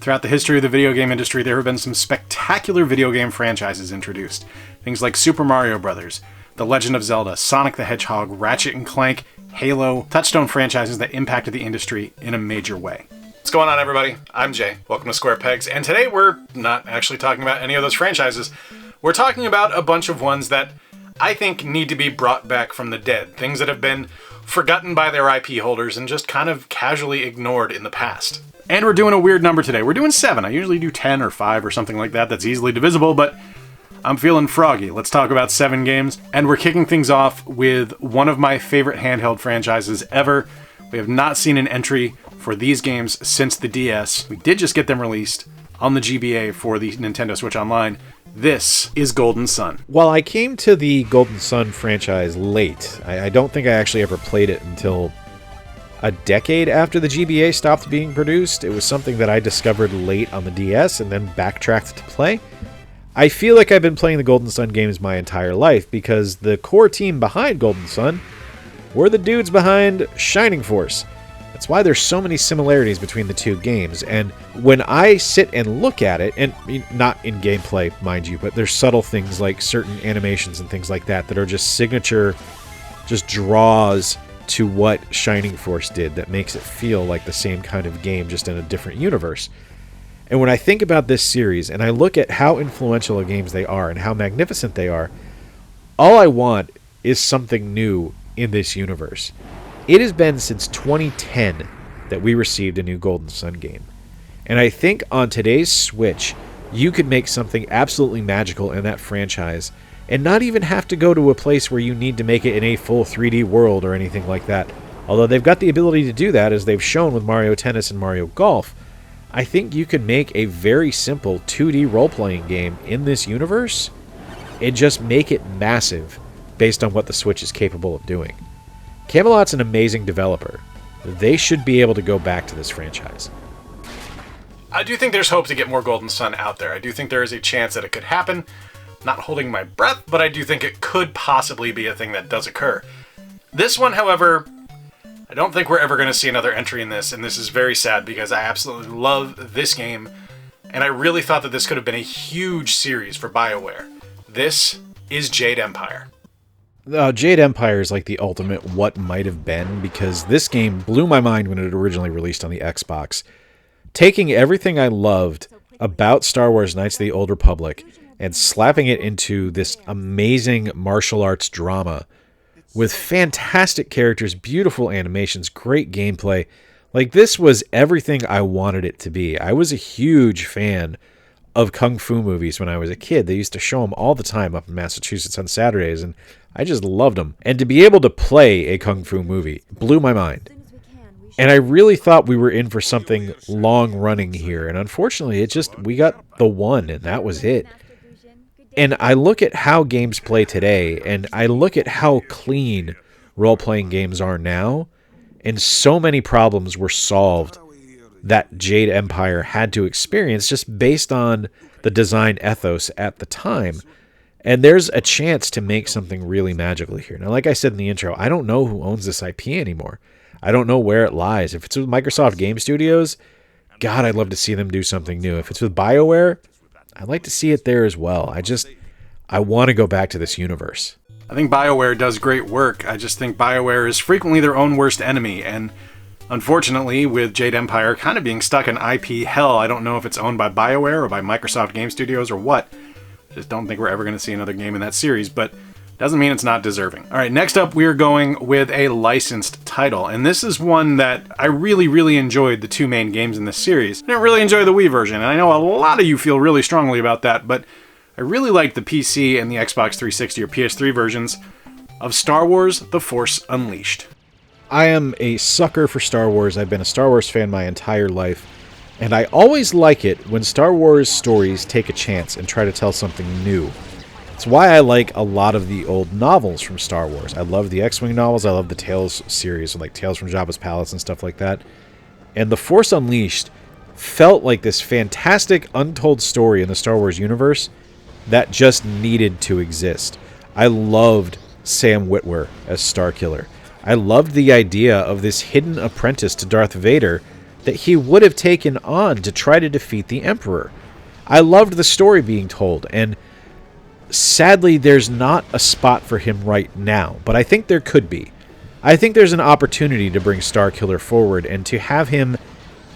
Throughout the history of the video game industry, there have been some spectacular video game franchises introduced. Things like Super Mario Bros., The Legend of Zelda, Sonic the Hedgehog, Ratchet and Clank, Halo, touchstone franchises that impacted the industry in a major way. What's going on, everybody? I'm Jay. Welcome to Square Pegs, and today we're not actually talking about any of those franchises. We're talking about a bunch of ones that I think need to be brought back from the dead. Things that have been forgotten by their IP holders and just kind of casually ignored in the past. And we're doing a weird number today. We're doing 7. I usually do 10 or 5 or something like that that's easily divisible, but I'm feeling froggy. Let's talk about 7 games. And we're kicking things off with one of my favorite handheld franchises ever. We have not seen an entry for these games since the DS. We did just get them released on the GBA for the Nintendo Switch Online. This is Golden Sun. Well, I came to the Golden Sun franchise late. I don't think I actually ever played it until a decade after the GBA stopped being produced. It was something that I discovered late on the DS and then backtracked to play. I feel like I've been playing the Golden Sun games my entire life because the core team behind Golden Sun were the dudes behind Shining Force. That's why there's so many similarities between the two games, and when I sit and look at it, and not in gameplay, mind you, but there's subtle things like certain animations and things like that are just signature, just draws to what Shining Force did that makes it feel like the same kind of game, just in a different universe. And when I think about this series, and I look at how influential the games they are and how magnificent they are, all I want is something new in this universe. It has been since 2010 that we received a new Golden Sun game. And I think on today's Switch, you could make something absolutely magical in that franchise and not even have to go to a place where you need to make it in a full 3D world or anything like that. Although they've got the ability to do that, as they've shown with Mario Tennis and Mario Golf. I think you could make a very simple 2D role-playing game in this universe and just make it massive based on what the Switch is capable of doing. Camelot's an amazing developer. They should be able to go back to this franchise. I do think there's hope to get more Golden Sun out there. I do think there is a chance that it could happen. Not holding my breath, but I do think it could possibly be a thing that does occur. This one, however, I don't think we're ever going to see another entry in this, and this is very sad because I absolutely love this game, and I really thought that this could have been a huge series for BioWare. This is Jade Empire. Jade Empire is like the ultimate what might have been, because this game blew my mind when it originally released on the Xbox. Taking everything I loved about Star Wars Knights of the Old Republic and slapping it into this amazing martial arts drama with fantastic characters, beautiful animations, great gameplay. Like, this was everything I wanted it to be. I was a huge fan of kung fu movies when I was a kid. They used to show them all the time up in Massachusetts on Saturdays, and I just loved them. And to be able to play a kung fu movie blew my mind. And I really thought we were in for something long-running here, and unfortunately, we got the one, and that was it. And I look at how games play today, and I look at how clean role-playing games are now, and so many problems were solved that Jade Empire had to experience just based on the design ethos at the time. And there's a chance to make something really magical here. Now, like I said in the intro, I don't know who owns this IP anymore. I don't know where it lies. If it's with Microsoft Game Studios, God, I'd love to see them do something new. If it's with BioWare, I'd like to see it there as well. I want to go back to this universe. I think BioWare does great work. I just think BioWare is frequently their own worst enemy, and unfortunately, with Jade Empire kind of being stuck in IP hell, I don't know if it's owned by BioWare or by Microsoft Game Studios or what. I just don't think we're ever going to see another game in that series, but doesn't mean it's not deserving. All right, next up, we are going with a licensed title, and this is one that I really, really enjoyed the 2 main games in this series. I didn't really enjoy the Wii version, and I know a lot of you feel really strongly about that, but I really like the PC and the Xbox 360 or PS3 versions of Star Wars: The Force Unleashed. I am a sucker for Star Wars. I've been a Star Wars fan my entire life, and I always like it when Star Wars stories take a chance and try to tell something new. It's why I like a lot of the old novels from Star Wars. I love the X-Wing novels. I love the Tales series, like Tales from Jabba's Palace and stuff like that. And The Force Unleashed felt like this fantastic untold story in the Star Wars universe that just needed to exist. I loved Sam Witwer as Starkiller. I loved the idea of this hidden apprentice to Darth Vader that he would have taken on to try to defeat the Emperor. I loved the story being told, and sadly there's not a spot for him right now, but I think there could be. I think there's an opportunity to bring Starkiller forward and to have him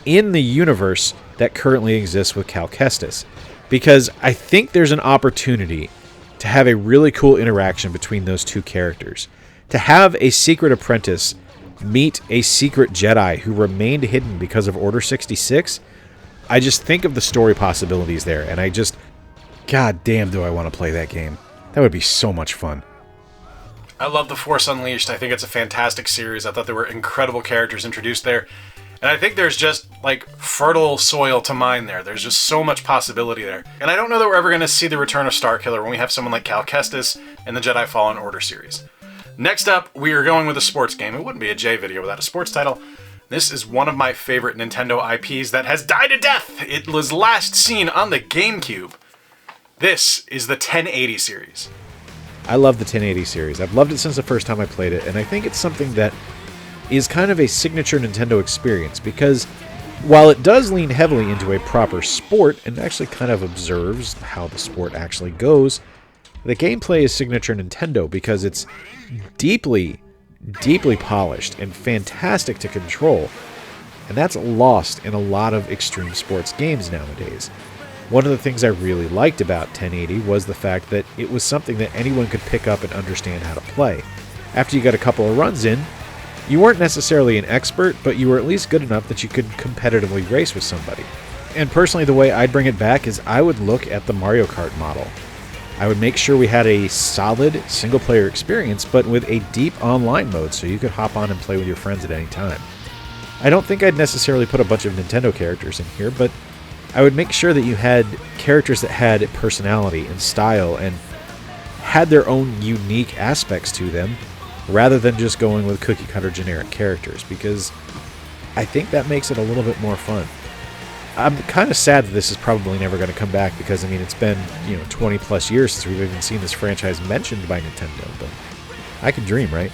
in the universe that currently exists with Cal Kestis, because I think there's an opportunity to have a really cool interaction between those two characters. To have a secret apprentice meet a secret Jedi who remained hidden because of Order 66, I just think of the story possibilities there, and god damn do I want to play that game. That would be so much fun. I love The Force Unleashed. I think it's a fantastic series. I thought there were incredible characters introduced there. And I think there's just, like, fertile soil to mine there. There's just so much possibility there. And I don't know that we're ever going to see the return of Starkiller when we have someone like Cal Kestis in the Jedi Fallen Order series. Next up, we are going with a sports game. It wouldn't be a J video without a sports title. This is one of my favorite Nintendo IPs that has died a death. It was last seen on the GameCube. This is the 1080 series. I love the 1080 series. I've loved it since the first time I played it, and I think it's something that is kind of a signature Nintendo experience, because while it does lean heavily into a proper sport and actually kind of observes how the sport actually goes, the gameplay is signature Nintendo because it's deeply, deeply polished and fantastic to control, and that's lost in a lot of extreme sports games nowadays. One of the things I really liked about 1080 was the fact that it was something that anyone could pick up and understand how to play. After you got a couple of runs in, you weren't necessarily an expert, but you were at least good enough that you could competitively race with somebody. And personally, the way I'd bring it back is I would look at the Mario Kart model. I would make sure we had a solid single-player experience, but with a deep online mode so you could hop on and play with your friends at any time. I don't think I'd necessarily put a bunch of Nintendo characters in here, but I would make sure that you had characters that had personality and style and had their own unique aspects to them, rather than just going with cookie-cutter generic characters, because I think that makes it a little bit more fun. I'm kind of sad that this is probably never going to come back, because, I mean, it's been, 20-plus years since we've even seen this franchise mentioned by Nintendo, but I could dream, right?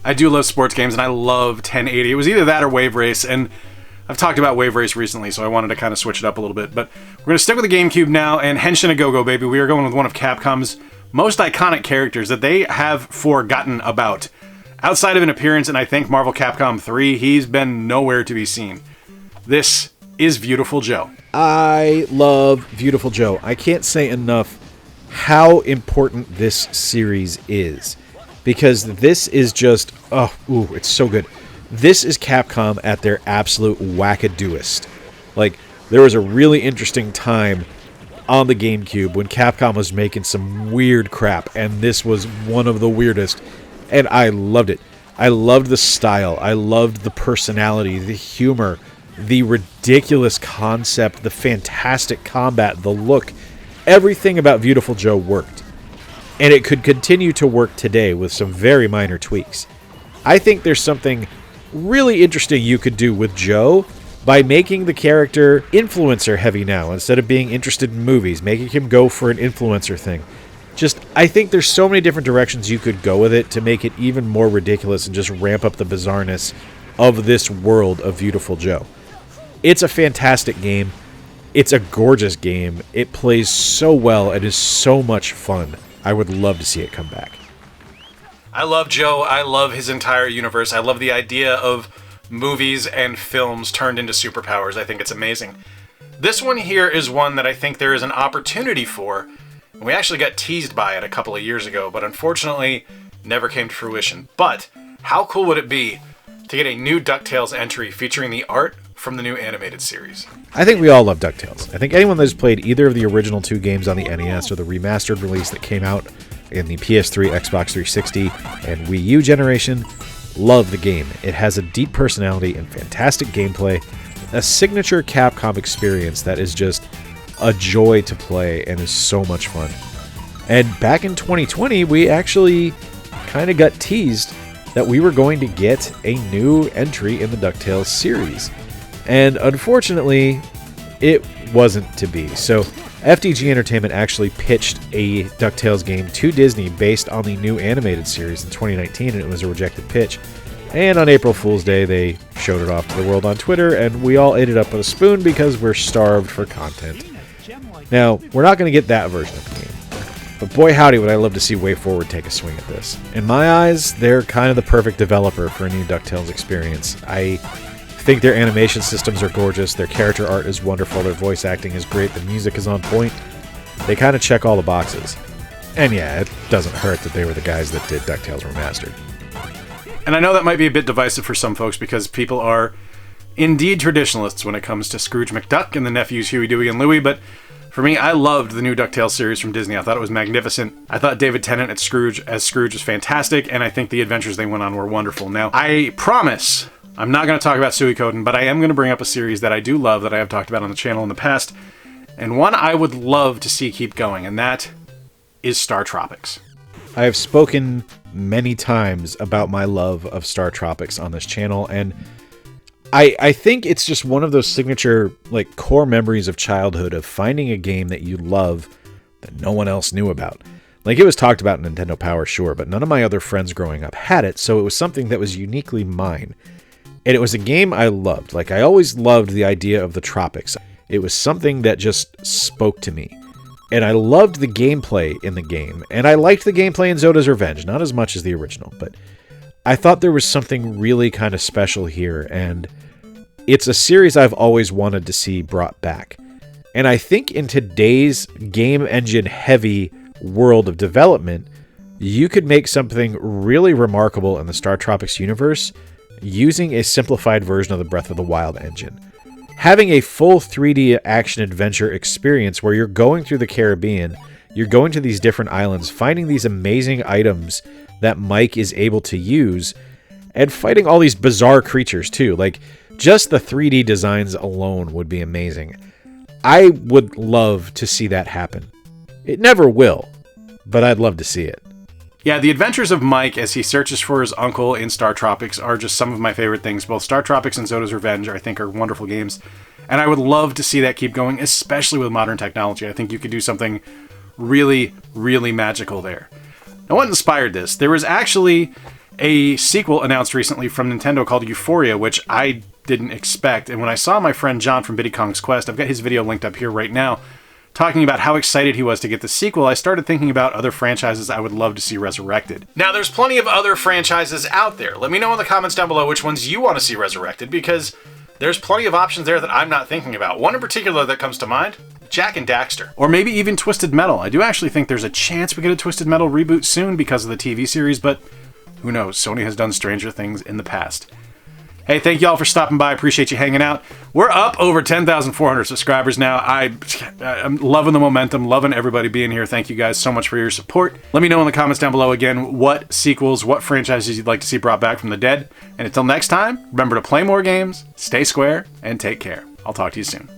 I do love sports games, and I love 1080. It was either that or Wave Race, and I've talked about Wave Race recently, so I wanted to kind of switch it up a little bit. But we're going to stick with the GameCube now, and Henshin a Go-Go, baby. We are going with one of Capcom's most iconic characters that they have forgotten about. Outside of an appearance in, I think, Marvel Capcom 3, he's been nowhere to be seen. This is Viewtiful Joe. I love Viewtiful Joe. I can't say enough how important this series is, because this is just, it's so good. This is Capcom at their absolute wackadooest. Like, there was a really interesting time on the GameCube when Capcom was making some weird crap, and this was one of the weirdest, and I loved it. I loved the style, I loved the personality, the humor, the ridiculous concept, the fantastic combat, the look. Everything about Viewtiful Joe worked, and it could continue to work today with some very minor tweaks. I think there's something really interesting you could do with Joe by making the character influencer heavy now, instead of being interested in movies, making him go for an influencer thing. I think there's so many different directions you could go with it to make it even more ridiculous and just ramp up the bizarreness of this world of Viewtiful Joe. It's a fantastic game. It's a gorgeous game. It plays so well. It is so much fun. I would love to see it come back. I love Joe. I love his entire universe. I love the idea of movies and films turned into superpowers. I think it's amazing. This one here is one that I think there is an opportunity for. We actually got teased by it a couple of years ago, but unfortunately never came to fruition. But how cool would it be to get a new DuckTales entry featuring the art from the new animated series? I think we all love DuckTales. I think anyone that's played either of the original two games on the NES or the remastered release that came out in the PS3, Xbox 360, and Wii U generation, love the game. It has a deep personality and fantastic gameplay, a signature Capcom experience that is just a joy to play and is so much fun. And back in 2020, we actually kind of got teased that we were going to get a new entry in the DuckTales series. And unfortunately, it wasn't to be. So FDG Entertainment actually pitched a DuckTales game to Disney based on the new animated series in 2019, and it was a rejected pitch. And on April Fool's Day, they showed it off to the world on Twitter, and we all ate it up with a spoon because we're starved for content. Now, we're not going to get that version of the game, but boy howdy would I love to see WayForward take a swing at this. In my eyes, they're kind of the perfect developer for a new DuckTales experience. I think their animation systems are gorgeous, their character art is wonderful, their voice acting is great, the music is on point. They kind of check all the boxes. And yeah, it doesn't hurt that they were the guys that did DuckTales Remastered. And I know that might be a bit divisive for some folks because people are indeed traditionalists when it comes to Scrooge McDuck and the nephews Huey, Dewey, and Louie, but for me, I loved the new DuckTales series from Disney. I thought it was magnificent. I thought David Tennant as Scrooge was fantastic, and I think the adventures they went on were wonderful. Now, I promise I'm not going to talk about Suikoden, but I am going to bring up a series that I do love that I have talked about on the channel in the past, and one I would love to see keep going, and that is Star Tropics. I have spoken many times about my love of Star Tropics on this channel, and I think it's just one of those signature, like, core memories of childhood of finding a game that you love that no one else knew about. Like, it was talked about in Nintendo Power, sure, but none of my other friends growing up had it, so it was something that was uniquely mine. And it was a game I loved. Like, I always loved the idea of the tropics. It was something that just spoke to me. And I loved the gameplay in the game, and I liked the gameplay in Zoda's Revenge, not as much as the original, but I thought there was something really kind of special here, and it's a series I've always wanted to see brought back. And I think in today's game engine heavy world of development, you could make something really remarkable in the Star Tropics universe using a simplified version of the Breath of the Wild engine. Having a full 3D action-adventure experience where you're going through the Caribbean, you're going to these different islands, finding these amazing items that Mike is able to use, and fighting all these bizarre creatures too. Like, just the 3D designs alone would be amazing. I would love to see that happen. It never will, but I'd love to see it. Yeah, the adventures of Mike as he searches for his uncle in Star Tropics are just some of my favorite things. Both Star Tropics and Zoda's Revenge, I think, are wonderful games. And I would love to see that keep going, especially with modern technology. I think you could do something really, really magical there. Now, what inspired this? There was actually a sequel announced recently from Nintendo called Euphoria, which I didn't expect. And when I saw my friend John from Biddy Kong's Quest, I've got his video linked up here right now, talking about how excited he was to get the sequel, I started thinking about other franchises I would love to see resurrected. Now, there's plenty of other franchises out there. Let me know in the comments down below which ones you want to see resurrected, because there's plenty of options there that I'm not thinking about. One in particular that comes to mind, Jak and Daxter. Or maybe even Twisted Metal. I do actually think there's a chance we get a Twisted Metal reboot soon because of the TV series, but who knows? Sony has done stranger things in the past. Hey, thank you all for stopping by. I appreciate you hanging out. We're up over 10,400 subscribers now. I'm loving the momentum, loving everybody being here. Thank you guys so much for your support. Let me know in the comments down below again what sequels, what franchises you'd like to see brought back from the dead. And until next time, remember to play more games, stay square, and take care. I'll talk to you soon.